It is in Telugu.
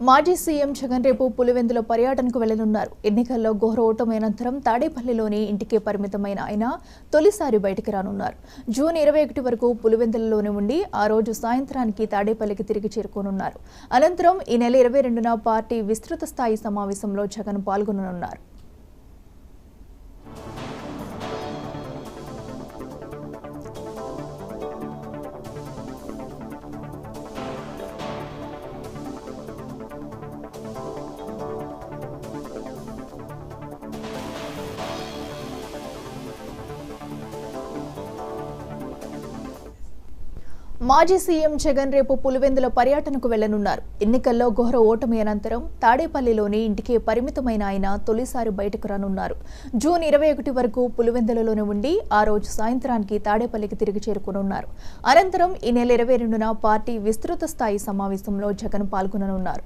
మాజీ సీఎం జగన్ రేపు పులివెందుల పర్యటనకు వెళ్లనున్నారు. ఎన్నికల్లో ఘోర ఓటమి అనంతరం తాడేపల్లిలోని ఇంటికే పరిమితమైన ఆయన తొలిసారి బయటికి రానున్నారు. జూన్ 21 వరకు పులివెందులలోనే ఉండి ఆ రోజు సాయంత్రానికి తాడేపల్లికి తిరిగి చేరుకోనున్నారు. అనంతరం ఈ నెల 22న పార్టీ విస్తృత స్థాయి సమావేశంలో జగన్ పాల్గొననున్నారు. మాజీ సీఎం జగన్ రేపు పులివెందుల పర్యటనకు వెళ్లనున్నారు. ఎన్నికల్లో ఘోర ఓటమి అనంతరం తాడేపల్లిలోని ఇంటికే పరిమితమైన ఆయన తొలిసారి బయటకు రానున్నారు. జూన్ 21 వరకు పులివెందులలోనే ఉండి ఆ రోజు సాయంత్రానికి తాడేపల్లికి తిరిగి చేరుకోనున్నారు. అనంతరం ఈ నెల 22న పార్టీ విస్తృత స్థాయి సమావేశంలో జగన్ పాల్గొననున్నారు.